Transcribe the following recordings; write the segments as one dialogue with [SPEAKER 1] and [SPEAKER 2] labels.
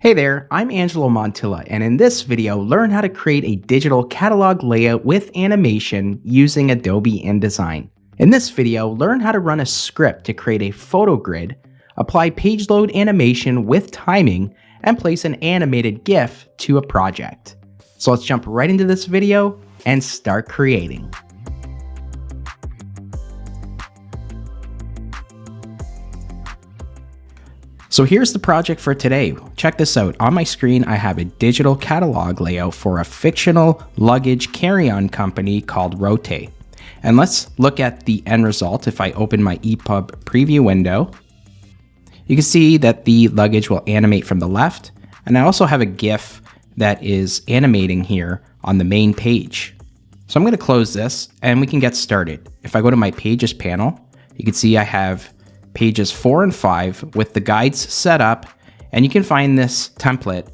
[SPEAKER 1] Hey there, I'm Angelo Montilla, and in this video, learn how to create a digital catalog layout with animation using Adobe InDesign. In this video, learn how to run a script to create a photo grid, apply page load animation with timing, and place an animated GIF to a project. So let's jump right into this video and start creating. So here's the project for today. Check this out. On my screen, I have a digital catalog layout for a fictional luggage carry-on company called Rote. And let's look at the end result. If I open my EPUB preview window, you can see that the luggage will animate from the left. And I also have a GIF that is animating here on the main page. So I'm going to close this and we can get started. If I go to my pages panel, you can see I have pages 4 and 5 with the guides set up, and you can find this template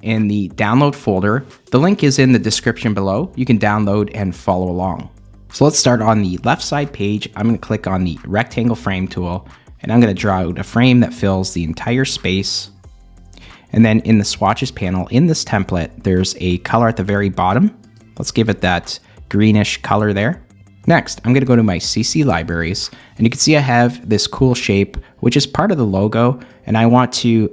[SPEAKER 1] in the download folder. The link is in the description below. You can download and follow along. So let's start on the left side page. I'm going to click on the rectangle frame tool, and I'm going to draw out a frame that fills the entire space. And then in the swatches panel in this template, there's a color at the very bottom. Let's give it that greenish color there. Next, I'm going to go to my CC libraries, and you can see I have this cool shape, which is part of the logo, and I want to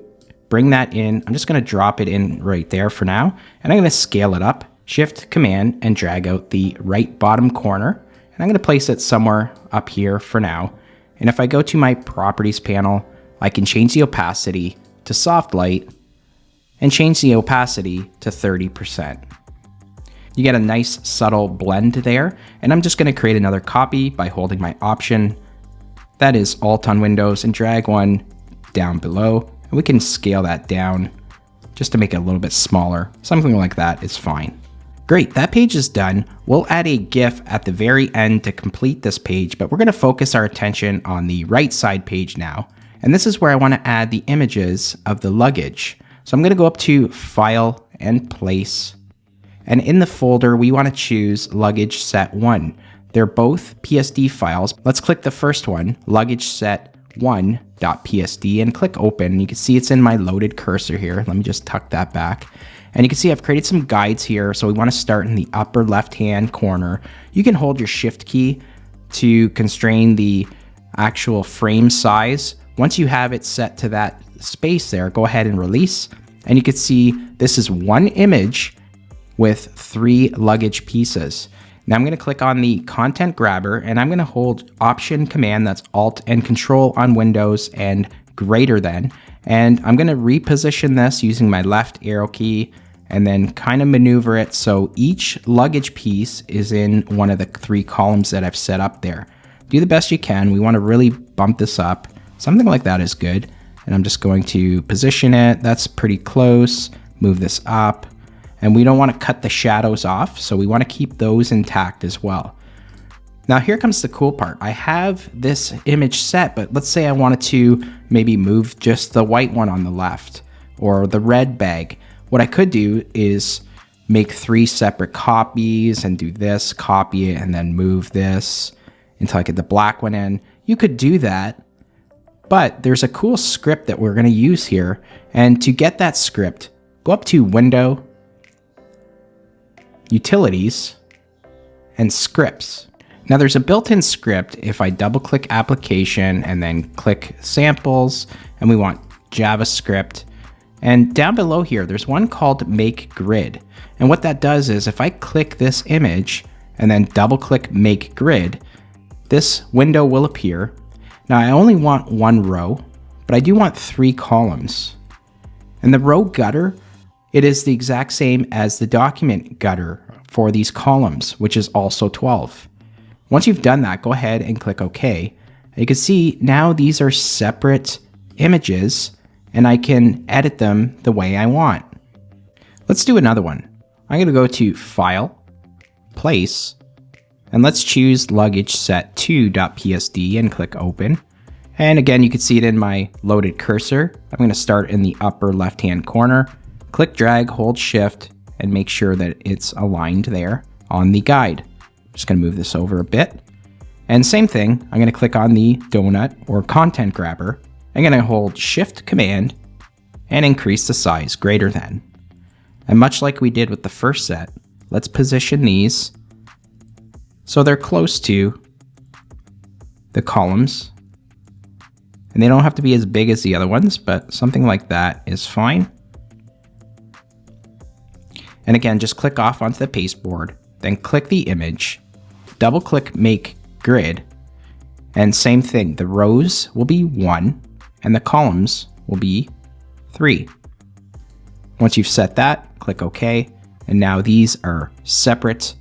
[SPEAKER 1] bring that in. I'm just going to drop it in right there for now, and I'm going to scale it up, Shift Command, and drag out the right bottom corner, and I'm going to place it somewhere up here for now. And if I go to my properties panel, I can change the opacity to soft light and change the opacity to 30%. You get a nice subtle blend there, and I'm just going to create another copy by holding my Option, that is Alt on Windows, and drag one down below, and we can scale that down just to make it a little bit smaller. Something like that is fine. Great, that page is done. We'll add a GIF at the very end to complete this page, but we're going to focus our attention on the right side page now, and this is where I want to add the images of the luggage. So I'm going to go up to File and Place. And in the folder, we want to choose luggage set 1. They're both PSD files. Let's click the first one, luggage set 1.psd, and click open. You can see it's in my loaded cursor here. Let me just tuck that back. And you can see I've created some guides here. So we want to start in the upper left-hand corner. You can hold your shift key to constrain the actual frame size. Once you have it set to that space there, go ahead and release. And you can see this is one image with 3 luggage pieces. Now I'm going to click on the content grabber, and I'm going to hold Option Command, that's Alt and Control on Windows, and greater than. And I'm going to reposition this using my left arrow key and then kind of maneuver it so each luggage piece is in one of the 3 columns that I've set up there. Do the best you can. We want to really bump this up. Something like that is good. And I'm just going to position it. That's pretty close. Move this up. And we don't want to cut the shadows off, so we want to keep those intact as well. Now here comes the cool part. I have this image set, but let's say I wanted to maybe move just the white one on the left or the red bag. What I could do is make 3 separate copies and do this, copy it, and then move this until I get the black one in. You could do that, but there's a cool script that we're going to use here. And to get that script, go up to Window, Utilities, and Scripts. Now there's a built-in script if I double-click Application and then click Samples, and we want JavaScript. And down below here, there's one called Make Grid. And what that does is if I click this image and then double-click Make Grid, this window will appear. Now I only want 1 row, but I do want 3 columns. And the row gutter, it is the exact same as the document gutter for these columns, which is also 12. Once you've done that, go ahead and click OK. You can see now these are separate images, and I can edit them the way I want. Let's do another one. I'm going to go to File, Place, and let's choose luggage set 2.psd and click Open. And again, you can see it in my loaded cursor. I'm going to start in the upper left-hand corner. Click, drag, hold Shift, and make sure that it's aligned there on the guide. I'm just going to move this over a bit. And same thing, I'm going to click on the donut or content grabber. I'm going to hold Shift Command and increase the size greater than. And much like we did with the first set, let's position these so they're close to the columns. And they don't have to be as big as the other ones, but something like that is fine. And again, just click off onto the pasteboard, then click the image, double click Make Grid, and same thing, the rows will be 1 and the columns will be 3. Once you've set that, click OK, and now these are separate,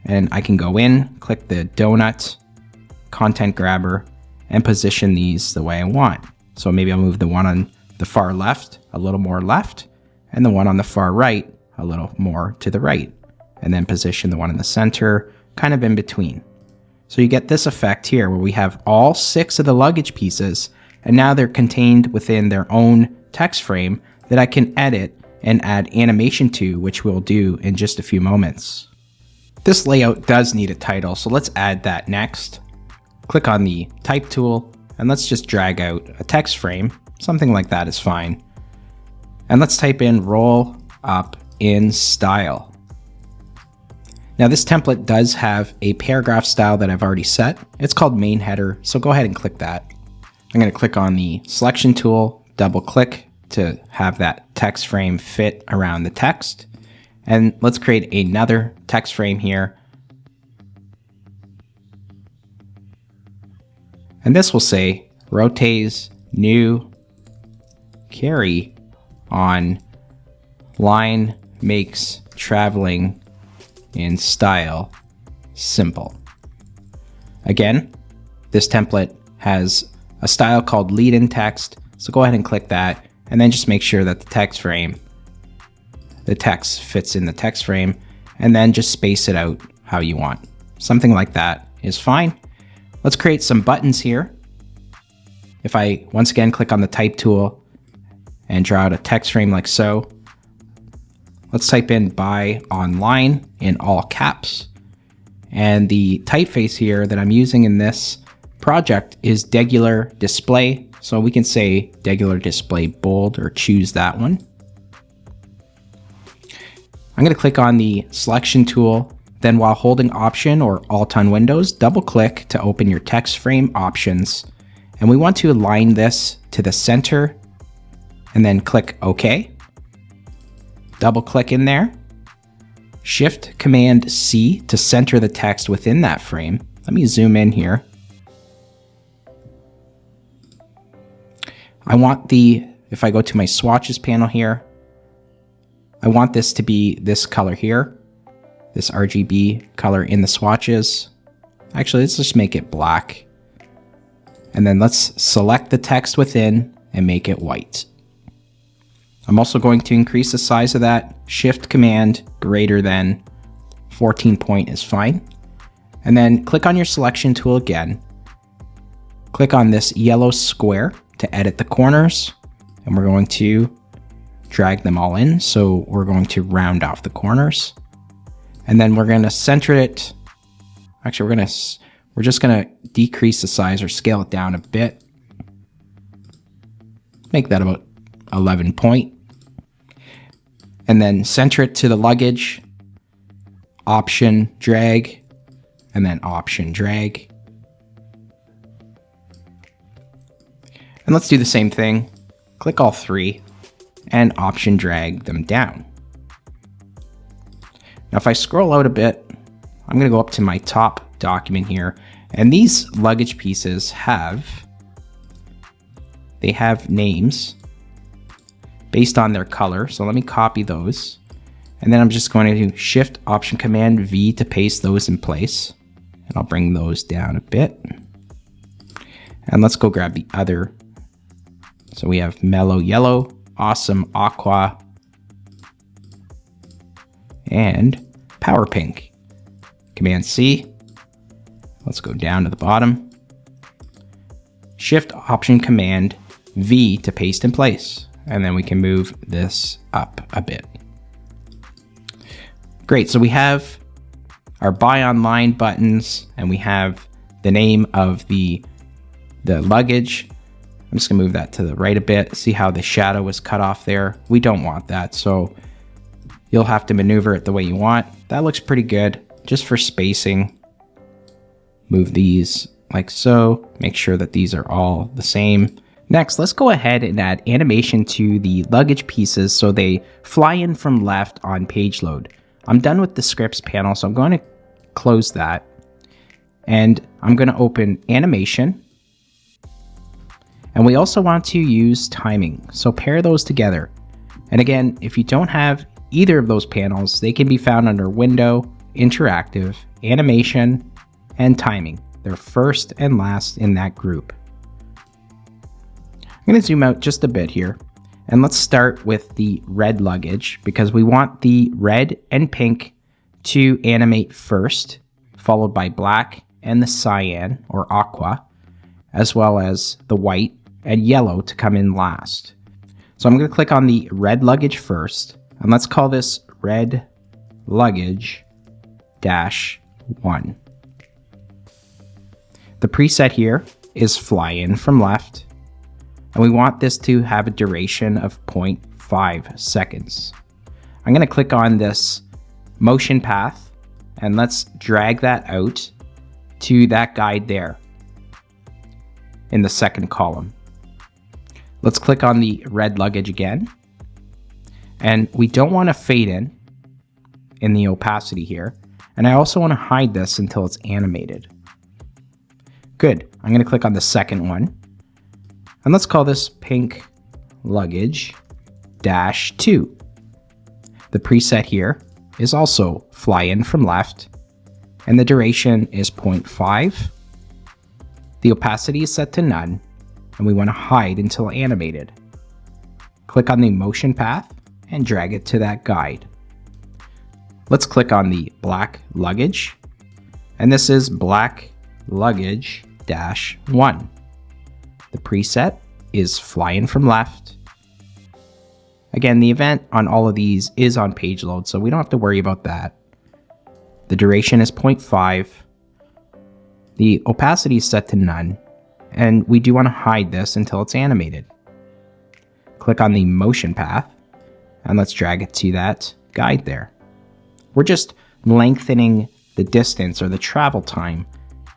[SPEAKER 1] and I can go in, click the donut, content grabber, and position these the way I want. So maybe I'll move the one on the far left a little more left, and the one on the far right a little more to the right, and then position the one in the center kind of in between. So you get this effect here where we have all 6 of the luggage pieces, and now they're contained within their own text frame that I can edit and add animation to, which we'll do in just a few moments. This layout does need a title, so let's add that next. Click on the type tool, and let's just drag out a text frame. Something like that is fine. And let's type in roll up in style. Now this template does have a paragraph style that I've already set. It's called main header, so go ahead and click that. I'm going to click on the selection tool, double click to have that text frame fit around the text. And let's create another text frame here. And this will say Rote's new carry on line makes traveling in style simple. Again, this template has a style called lead in text, so go ahead and click that, and then just make sure that the text fits in the text frame, and then just space it out how you want. Something like that is fine. Let's create some buttons here. If I once again click on the type tool and draw out a text frame like so, let's type in buy online in all caps. And the typeface here that I'm using in this project is Degular Display. So we can say Degular Display bold or choose that one. I'm going to click on the selection tool. Then while holding Option or Alt on Windows, double click to open your text frame options. And we want to align this to the center and then click OK. Double click in there. Shift Command C to center the text within that frame. Let me zoom in here. I want if I go to my swatches panel here, I want this to be this color here, this RGB color in the swatches. Actually, let's just make it black. And then let's select the text within and make it white. I'm also going to increase the size of that. Shift Command greater than 14 point is fine. And then click on your selection tool again. Click on this yellow square to edit the corners, and we're going to drag them all in. So we're going to round off the corners, and then we're going to center it. Actually, we're just going to decrease the size or scale it down a bit. Make that about 11 point. And then center it to the luggage, Option drag, and then Option drag. And let's do the same thing. Click all 3 and Option drag them down. Now if I scroll out a bit, I'm going to go up to my top document here, and these luggage pieces have names based on their color. So let me copy those, and then I'm just going to do Shift Option Command V to paste those in place, and I'll bring those down a bit. And let's go grab the other. So we have Mellow Yellow, Awesome Aqua, and Power Pink. Command C. Let's go down to the bottom. Shift Option Command V to paste in place. And then we can move this up a bit. Great, so we have our buy online buttons, and we have the name of the luggage, I'm just gonna move that to the right a bit. See how the shadow was cut off there? We don't want that, so you'll have to maneuver it the way you want. That looks pretty good. Just for spacing, move these like so. Make sure that these are all the same. Next, let's go ahead and add animation to the luggage pieces so they fly in from left on page load. I'm done with the scripts panel, so I'm going to close that. And I'm going to open animation. And we also want to use timing, so pair those together. And again, if you don't have either of those panels, they can be found under Window, Interactive, Animation, and Timing. They're first and last in that group. I'm going to zoom out just a bit here, and let's start with the red luggage because we want the red and pink to animate first, followed by black and the cyan or aqua, as well as the white and yellow to come in last. So I'm going to click on the red luggage first, and let's call this red luggage -1. The preset here is fly in from left, and we want this to have a duration of 0.5 seconds. I'm going to click on this motion path, and let's drag that out to that guide there in the second column. Let's click on the red luggage again, and we don't want to fade in the opacity here, and I also want to hide this until it's animated. Good. I'm going to click on the second one, and let's call this pink luggage -2. The preset here is also fly in from left, and the duration is 0.5. The opacity is set to none, and we want to hide until animated. Click on the motion path and drag it to that guide. Let's click on the black luggage, and this is black luggage -1. The preset is fly in from left. Again, the event on all of these is on page load, so we don't have to worry about that. The duration is 0.5. The opacity is set to none, and we do want to hide this until it's animated. Click on the motion path, and let's drag it to that guide there. We're just lengthening the distance or the travel time,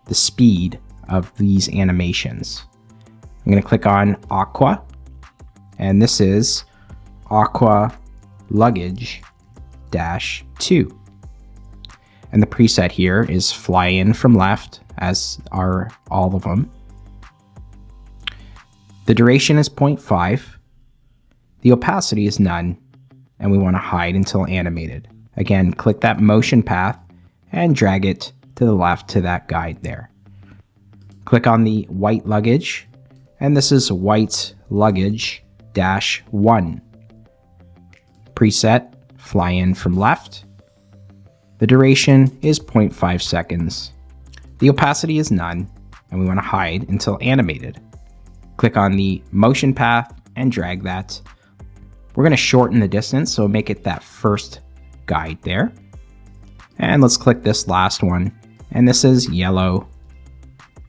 [SPEAKER 1] the speed of these animations. I'm going to click on Aqua, and this is Aqua Luggage -2. And the preset here is fly in from left, as are all of them. The duration is 0.5. The opacity is none, and we want to hide until animated. Again, click that motion path and drag it to the left to that guide there. Click on the white luggage, and this is white luggage -1. Preset, fly in from left. The duration is 0.5 seconds. The opacity is none, and we want to hide until animated. Click on the motion path and drag that. We're going to shorten the distance, so make it that first guide there. And let's click this last one, and this is yellow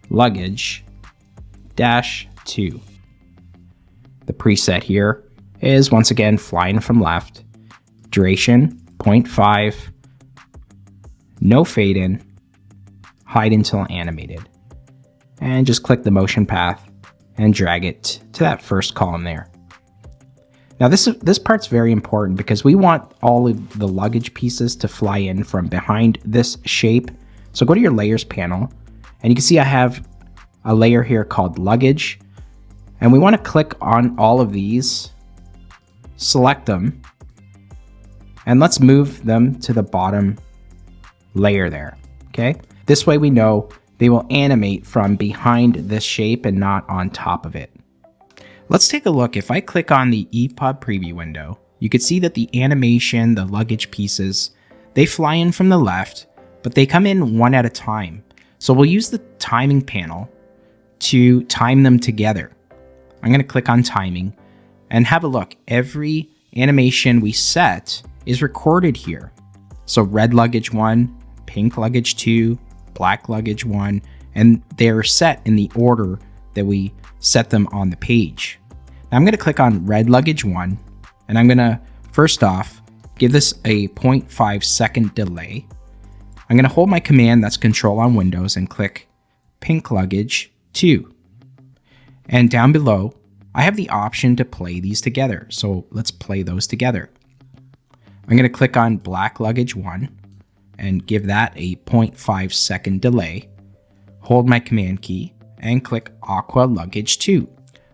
[SPEAKER 1] luggage -2. The preset here is once again flying from left, duration 0.5, no fade in, hide until animated, and just click the motion path and drag it to that first column there. Now this part's very important because we want all of the luggage pieces to fly in from behind this shape. So go to your layers panel, and you can see I have a layer here called luggage, and we want to click on all of these, select them, and let's move them to the bottom layer there, okay? This way we know they will animate from behind this shape and not on top of it. Let's take a look. If I click on the EPUB preview window, you can see that the animation, the luggage pieces, they fly in from the left, but they come in one at a time. So we'll use the timing panel to time them together. I'm going to click on timing and have a look. Every animation we set is recorded here. So red luggage 1, pink luggage 2, black luggage 1, and they're set in the order that we set them on the page. Now I'm going to click on red luggage 1, and I'm going to first off give this a 0.5 second delay. I'm going to hold my command, that's Control on Windows, and click pink luggage 2. And down below, I have the option to play these together. So let's play those together. I'm going to click on black luggage 1 and give that a 0.5 second delay. Hold my command key and click aqua luggage 2.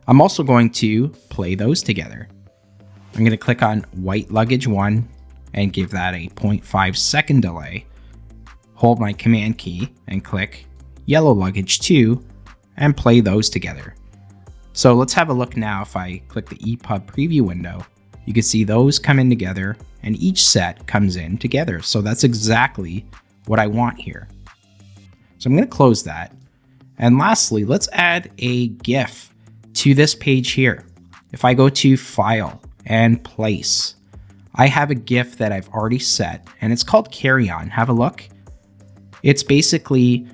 [SPEAKER 1] I'm also going to play those together. I'm going to click on white luggage 1 and give that a 0.5 second delay. Hold my command key and click yellow luggage 2 and play those together. So let's have a look now. If I click the EPUB preview window, you can see those come in together and each set comes in together. So that's exactly what I want here. So I'm going to close that. And lastly, let's add a GIF to this page here. If I go to File and Place, I have a GIF that I've already set and it's called Carry On. Have a look. It's basically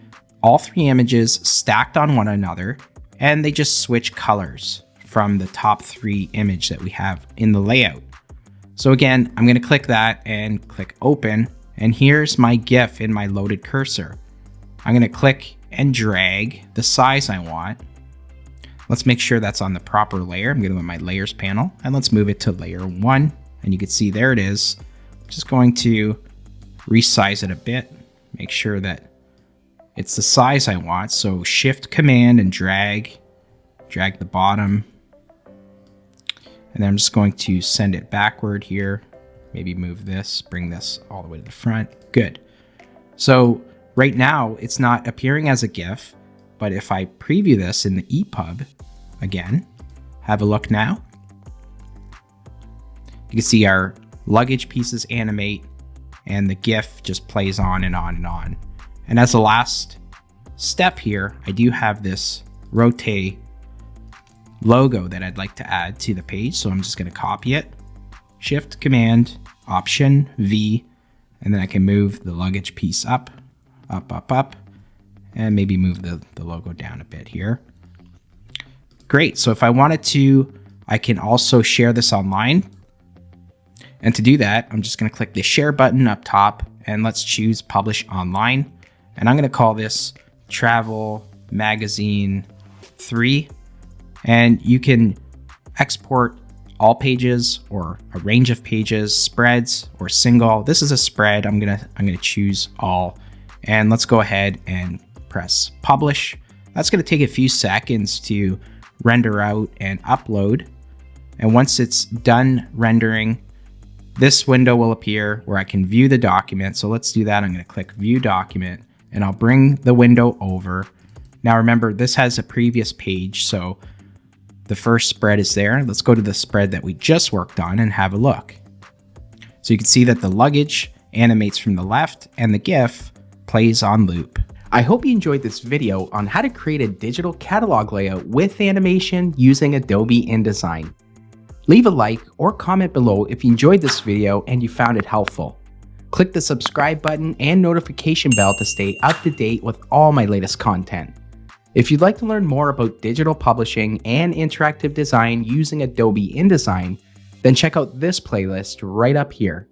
[SPEAKER 1] all 3 images stacked on one another, and they just switch colors from the top 3 image that we have in the layout. So again, I'm going to click that and click Open, and here's my GIF in my loaded cursor. I'm going to click and drag the size I want. Let's make sure that's on the proper layer. I'm going to go to my Layers panel, and let's move it to Layer 1, and you can see there it is. I'm just going to resize it a bit, make sure that it's the size I want. So Shift Command and drag the bottom. And then I'm just going to send it backward here. Maybe move this, bring this all the way to the front. Good. So right now it's not appearing as a GIF, but if I preview this in the EPUB, again, have a look now. You can see our luggage pieces animate and the GIF just plays on and on and on. And as a last step here, I do have this Rotate logo that I'd like to add to the page. So I'm just going to copy it, Shift Command, Option V, and then I can move the luggage piece up, and maybe move the logo down a bit here. Great. So if I wanted to, I can also share this online. And to do that, I'm just going to click the share button up top, and let's choose Publish Online. And I'm going to call this Travel Magazine 3. And you can export all pages or a range of pages, spreads or single. This is a spread. I'm gonna choose all. And let's go ahead and press Publish. That's going to take a few seconds to render out and upload. And once it's done rendering, this window will appear where I can view the document. So let's do that. I'm going to click View Document, and I'll bring the window over. Now remember, this has a previous page, so the first spread is there. Let's go to the spread that we just worked on and have a look. So you can see that the luggage animates from the left and the GIF plays on loop. I hope you enjoyed this video on how to create a digital catalog layout with animation using Adobe InDesign. Leave a like or comment below if you enjoyed this video and you found it helpful. Click the subscribe button and notification bell to stay up to date with all my latest content. If you'd like to learn more about digital publishing and interactive design using Adobe InDesign, then check out this playlist right up here.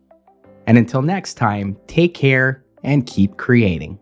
[SPEAKER 1] And until next time, take care and keep creating.